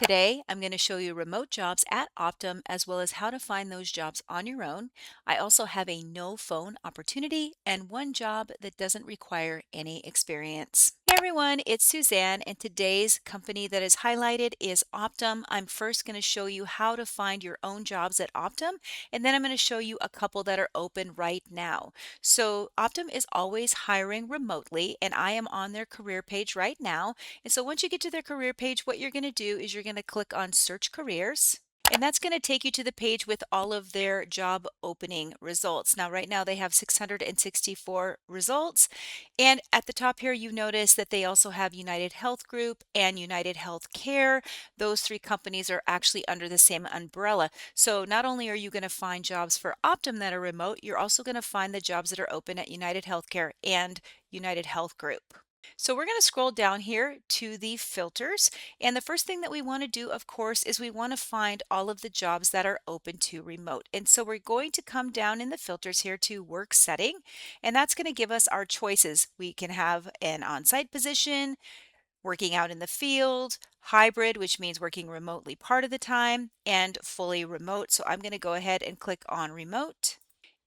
Today, I'm going to show you remote jobs at Optum as well as how to find those jobs on your own. I also have a no phone opportunity and one job that doesn't require any experience. Hey everyone, it's Suzanne, and today's company that is highlighted is Optum. I'm first going to show you how to find your own jobs at Optum, and then I'm going to show you a couple that are open right now. So, Optum is always hiring remotely, and I am on their career page right now. And so once you get to their career page, what you're going to do is you're going to click on Search Careers. And that's going to take you to the page with all of their job opening results. Now, right now they have 664 results. And at the top here, you notice that they also have United Health Group and United Health Care. Those three companies are actually under the same umbrella. So not only are you going to find jobs for Optum that are remote, you're also going to find the jobs that are open at United Healthcare and United Health Group. So we're going to scroll down here to the filters. And the first thing that we want to do, of course, is we want to find all of the jobs that are open to remote. And so we're going to come down in the filters here to work setting, and that's going to give us our choices. We can have an on-site position, working out in the field, hybrid, which means working remotely part of the time, and fully remote. So I'm going to go ahead and click on remote.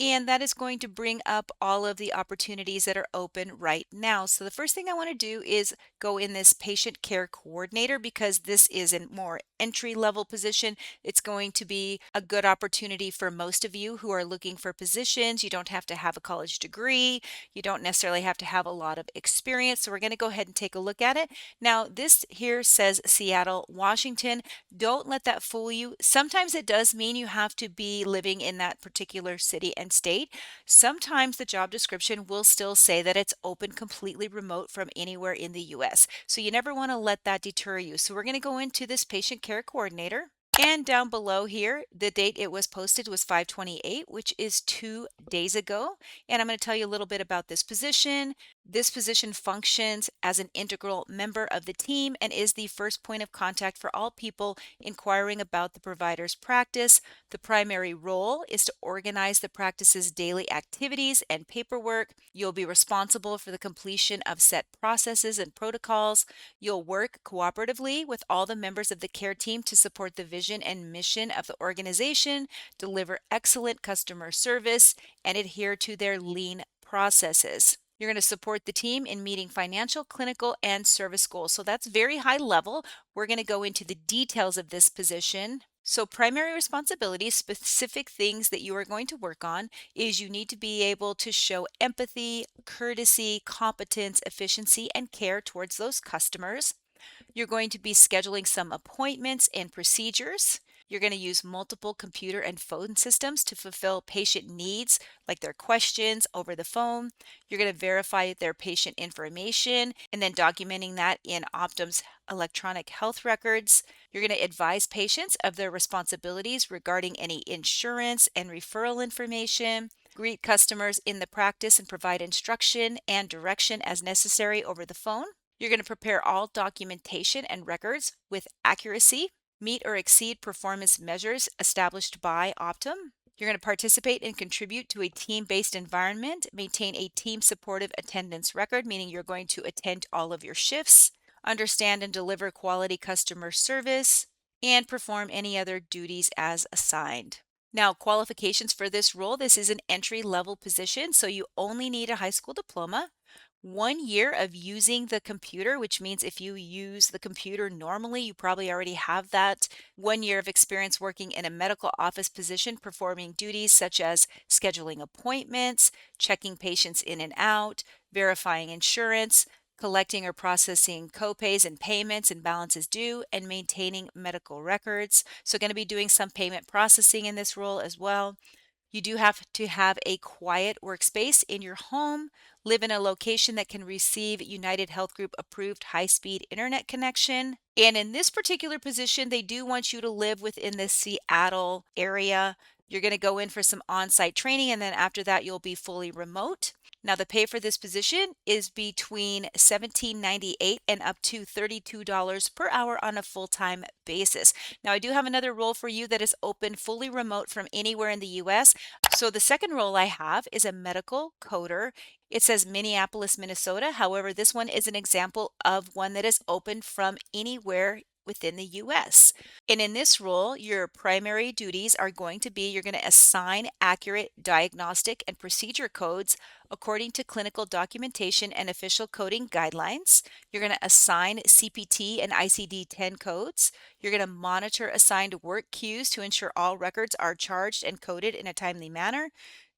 And that is going to bring up all of the opportunities that are open right now. So the first thing I want to do is go in this patient care coordinator because this is a more entry level position. It's going to be a good opportunity for most of you who are looking for positions. You don't have to have a college degree. You don't necessarily have to have a lot of experience. So we're going to go ahead and take a look at it. Now, this here says Seattle, Washington. Don't let that fool you. Sometimes it does mean you have to be living in that particular city and state. Sometimes the job description will still say that it's open completely remote from anywhere in the US. So you never want to let that deter you. So we're going to go into this patient care coordinator. And down below here, the date it was posted was 5/28, which is 2 days ago. And I'm going to tell you a little bit about this position. This position functions as an integral member of the team and is the first point of contact for all people inquiring about the provider's practice. The primary role is to organize the practice's daily activities and paperwork. You'll be responsible for the completion of set processes and protocols. You'll work cooperatively with all the members of the care team to support the vision and mission of the organization, deliver excellent customer service, and adhere to their lean processes. You're going to support the team in meeting financial, clinical, and service goals. So that's very high level. We're going to go into the details of this position. So primary responsibilities, specific things that you are going to work on, is you need to be able to show empathy, courtesy, competence, efficiency, and care towards those customers. You're going to be scheduling some appointments and procedures. You're going to use multiple computer and phone systems to fulfill patient needs, like their questions over the phone. You're going to verify their patient information and then documenting that in Optum's electronic health records. You're going to advise patients of their responsibilities regarding any insurance and referral information. Greet customers in the practice and provide instruction and direction as necessary over the phone. You're going to prepare all documentation and records with accuracy, meet or exceed performance measures established by Optum. You're going to participate and contribute to a team-based environment, maintain a team-supportive attendance record, meaning you're going to attend all of your shifts, understand and deliver quality customer service, and perform any other duties as assigned. Now, qualifications for this role, this is an entry-level position, so you only need a high school diploma. 1 year of using the computer, which means if you use the computer normally, you probably already have that. 1 year of experience working in a medical office position, performing duties such as scheduling appointments, checking patients in and out, verifying insurance, collecting or processing copays and payments and balances due, and maintaining medical records. So going to be doing some payment processing in this role as well. You do have to have a quiet workspace in your home, live in a location that can receive United Health Group approved high-speed internet connection. And in this particular position, they do want you to live within the Seattle area. You're going to go in for some on-site training, and then after that, you'll be fully remote. Now, the pay for this position is between $17.98 and up to $32 per hour on a full-time basis. Now, I do have another role for you that is open fully remote from anywhere in the US. So the second role I have is a medical coder. It says Minneapolis, Minnesota. However, this one is an example of one that is open from anywhere within the US. And in this role, your primary duties are going to be you're going to assign accurate diagnostic and procedure codes according to clinical documentation and official coding guidelines. You're going to assign CPT and ICD 10 codes. You're going to monitor assigned work queues to ensure all records are charged and coded in a timely manner.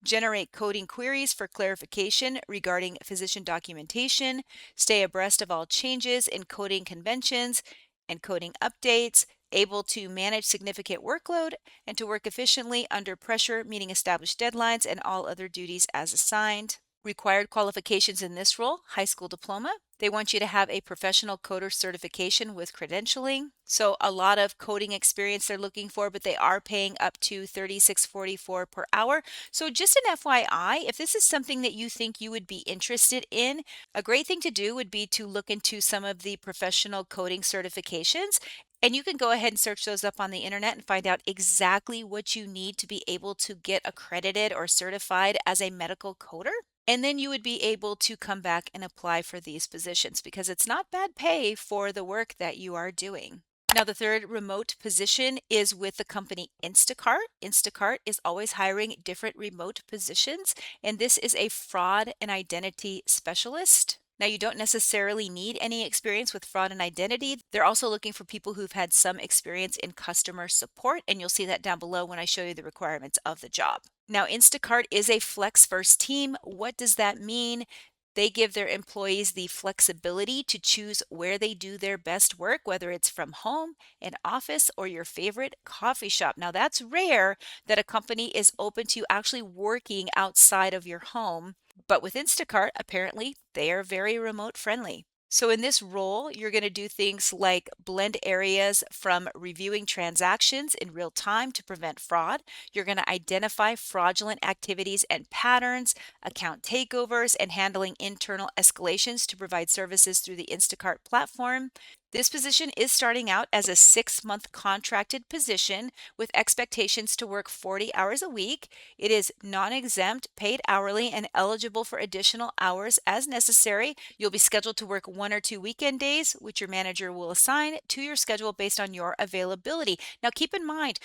Generate coding queries for clarification regarding physician documentation. Stay abreast of all changes in coding conventions and coding updates, able to manage significant workload and to work efficiently under pressure, meeting established deadlines and all other duties as assigned. Required qualifications in this role: high school diploma. They want you to have a professional coder certification with credentialing. So a lot of coding experience they're looking for, but they are paying up to $36.44 per hour. So just an FYI, if this is something that you think you would be interested in, a great thing to do would be to look into some of the professional coding certifications. And you can go ahead and search those up on the internet and find out exactly what you need to be able to get accredited or certified as a medical coder. And then you would be able to come back and apply for these positions because it's not bad pay for the work that you are doing. Now, the third remote position is with the company Instacart. Instacart is always hiring different remote positions, and this is a fraud and identity specialist. Now, you don't necessarily need any experience with fraud and identity. They're also looking for people who've had some experience in customer support, and you'll see that down below when I show you the requirements of the job. Now, Instacart is a flex first team. What does that mean? They give their employees the flexibility to choose where they do their best work, whether it's from home, an office, or your favorite coffee shop. Now, that's rare that a company is open to you actually working outside of your home. But with Instacart, apparently, they are very remote friendly. So in this role, you're going to do things like blend areas from reviewing transactions in real time to prevent fraud. You're going to identify fraudulent activities and patterns, account takeovers, and handling internal escalations to provide services through the Instacart platform. This position is starting out as a 6-month contracted position with expectations to work 40 hours a week. It is non-exempt, paid hourly, and eligible for additional hours as necessary. You'll be scheduled to work 1 or 2 weekend days, which your manager will assign to your schedule based on your availability. Now, keep in mind,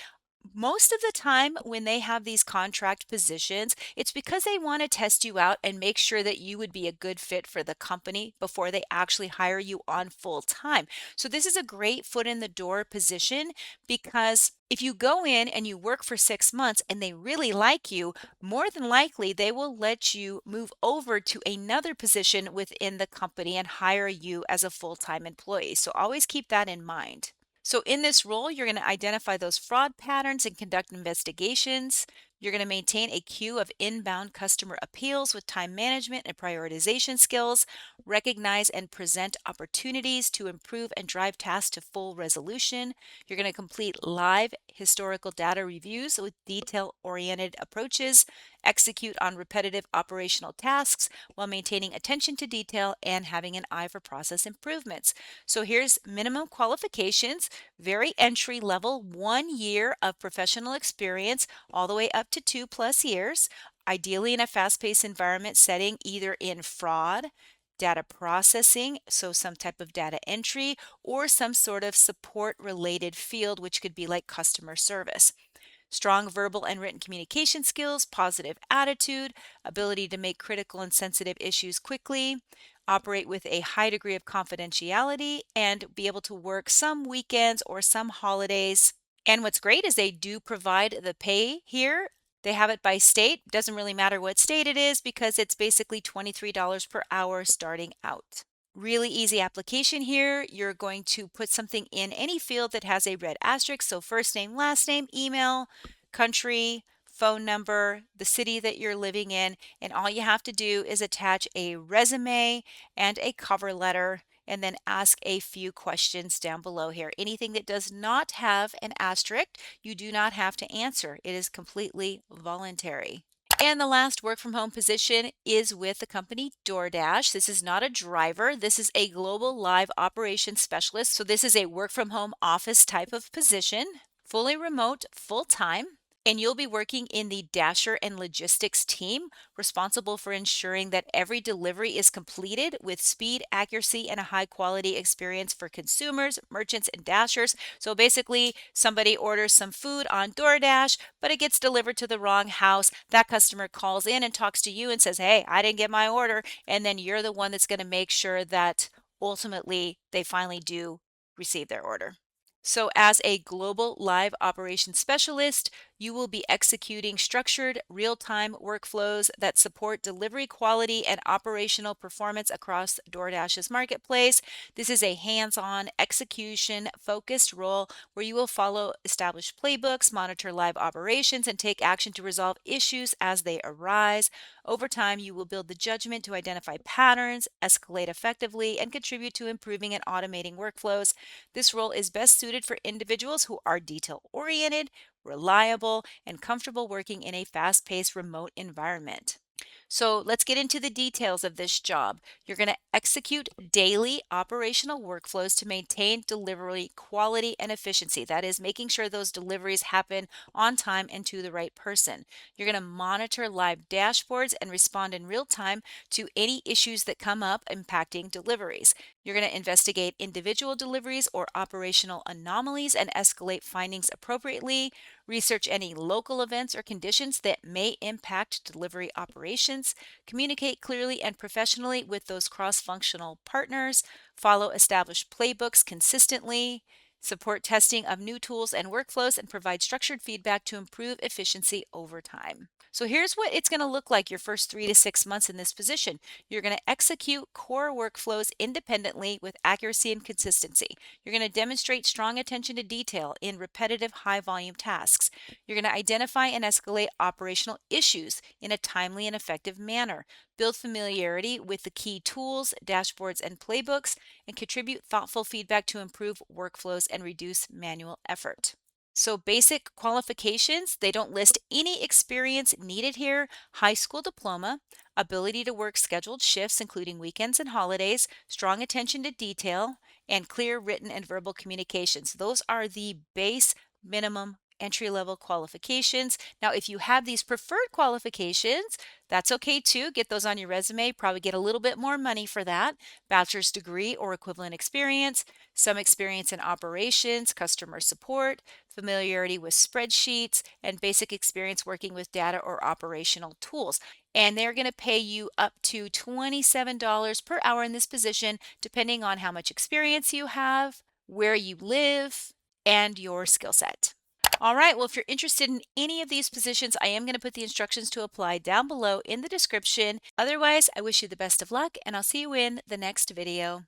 most of the time when they have these contract positions, it's because they want to test you out and make sure that you would be a good fit for the company before they actually hire you on full time. So this is a great foot in the door position because if you go in and you work for 6 months and they really like you, more than likely they will let you move over to another position within the company and hire you as a full-time employee. So always keep that in mind. So in this role, you're going to identify those fraud patterns and conduct investigations. You're going to maintain a queue of inbound customer appeals with time management and prioritization skills, recognize and present opportunities to improve and drive tasks to full resolution. You're going to complete live historical data reviews with detail-oriented approaches, execute on repetitive operational tasks while maintaining attention to detail and having an eye for process improvements. So here's minimum qualifications: very entry level, 1 year of professional experience, all the way up to 2+ years, ideally in a fast paced environment setting, either in fraud, data processing, so some type of data entry, or some sort of support related field, which could be like customer service. Strong verbal and written communication skills, positive attitude, ability to make critical and sensitive issues quickly, operate with a high degree of confidentiality, and be able to work some weekends or some holidays. And what's great is they do provide the pay here. They have it by state. Doesn't really matter what state it is because it's basically $23 per hour starting out. Really easy application here. You're going to put something in any field that has a red asterisk. So first name, last name, email, country, phone number, the city that you're living in, and all you have to do is attach a resume and a cover letter and then ask a few questions down below here. Anything that does not have an asterisk, you do not have to answer. It is completely voluntary. And the last work from home position is with the company DoorDash. This is not a driver. This is a global live operations specialist. So this is a work from home office type of position, fully remote, full time. And you'll be working in the Dasher and Logistics team, responsible for ensuring that every delivery is completed with speed, accuracy, and a high quality experience for consumers, merchants, and Dashers. So basically, somebody orders some food on DoorDash, but it gets delivered to the wrong house. That customer calls in and talks to you and says, "Hey, I didn't get my order." And then you're the one that's going to make sure that ultimately they finally do receive their order. So, as a global live operations specialist, you will be executing structured, real time workflows that support delivery quality and operational performance across DoorDash's marketplace. This is a hands on, execution focused role where you will follow established playbooks, monitor live operations, and take action to resolve issues as they arise. Over time, you will build the judgment to identify patterns, escalate effectively, and contribute to improving and automating workflows. This role is best suited for individuals who are detail oriented, reliable, and comfortable working in a fast paced remote environment. So let's get into the details of this job. You're going to execute daily operational workflows to maintain delivery quality and efficiency. That is, making sure those deliveries happen on time and to the right person. You're going to monitor live dashboards and respond in real time to any issues that come up impacting deliveries. You're going to investigate individual deliveries or operational anomalies and escalate findings appropriately. Research any local events or conditions that may impact delivery operations. Communicate clearly and professionally with those cross functional partners. Follow established playbooks consistently. Support testing of new tools and workflows and provide structured feedback to improve efficiency over time. So here's what it's going to look like your first 3 to 6 months in this position. You're going to execute core workflows independently with accuracy and consistency. You're going to demonstrate strong attention to detail in repetitive high volume tasks. You're going to identify and escalate operational issues in a timely and effective manner. Build familiarity with the key tools, dashboards, and playbooks, and contribute thoughtful feedback to improve workflows and reduce manual effort. So, basic qualifications, they don't list any experience needed here. High school diploma, ability to work scheduled shifts, including weekends and holidays, strong attention to detail, and clear written and verbal communications. Those are the base minimum entry level qualifications. Now, if you have these preferred qualifications, that's okay too. Get those on your resume. Probably get a little bit more money for that. Bachelor's degree or equivalent experience, some experience in operations, customer support, familiarity with spreadsheets, and basic experience working with data or operational tools. And they're going to pay you up to $27 per hour in this position, depending on how much experience you have, where you live, and your skill set. All right, well, if you're interested in any of these positions, I am going to put the instructions to apply down below in the description. Otherwise, I wish you the best of luck, and I'll see you in the next video.